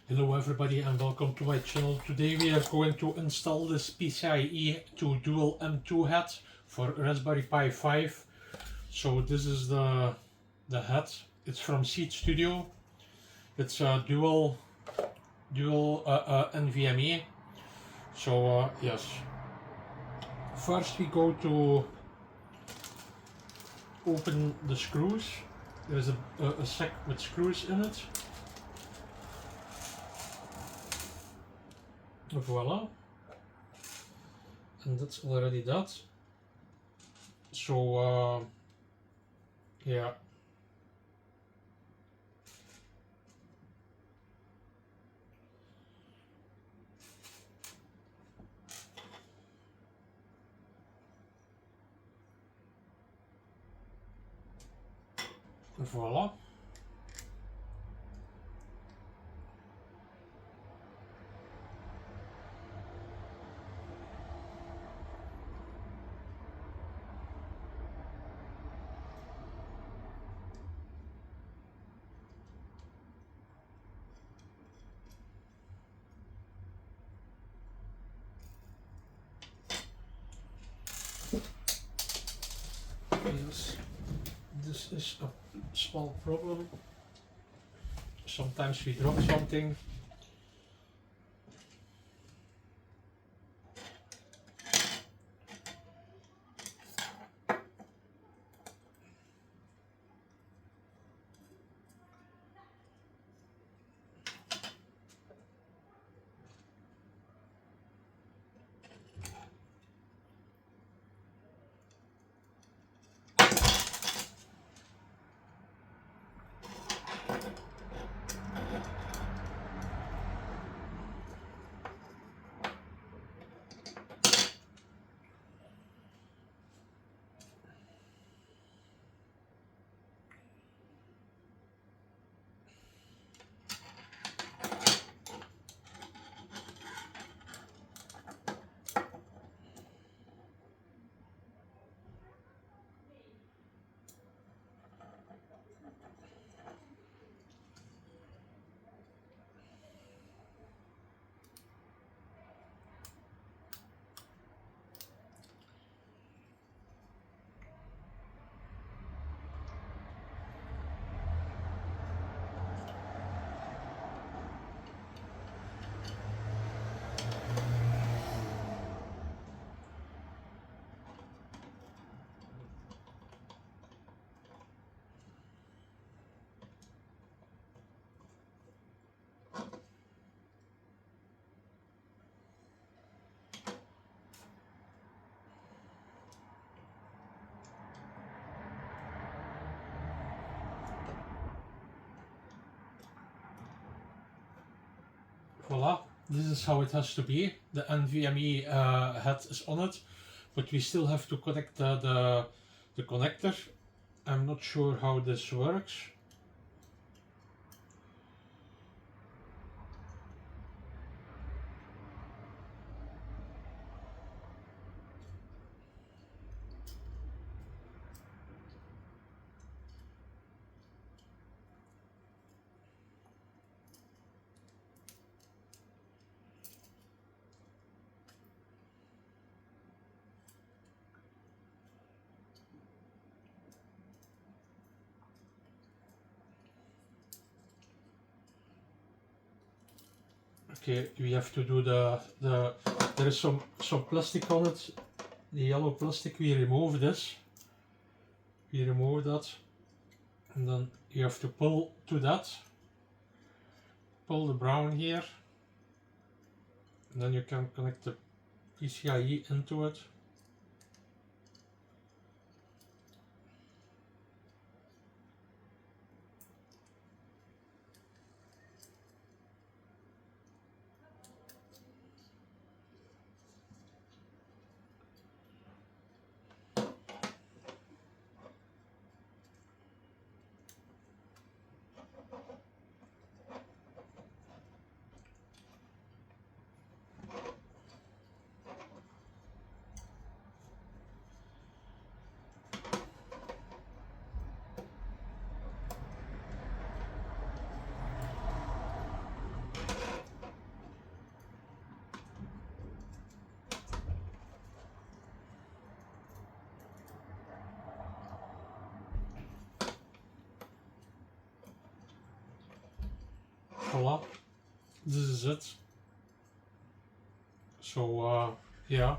Hello everybody and welcome to my channel. Today we are going to install this PCIe to Dual M.2 HAT for Raspberry Pi 5. So this is the HAT. It's from Seeed Studio. It's a dual NVMe. So yes. First we go to open the screws. There's a sack with screws in it. Voila, and that's already that. So yeah, voila. Yes, this is a small problem. Sometimes we drop something. Voila, this is how it has to be. The NVMe HAT is on it, but we still have to connect the connector. I'm not sure how this works. Okay, we have to do there is some plastic on it. The yellow plastic, we remove this. We remove that, and then you have to pull to that. Pull the brown here, and then you can connect the PCIe into it. voila, this is it. So yeah,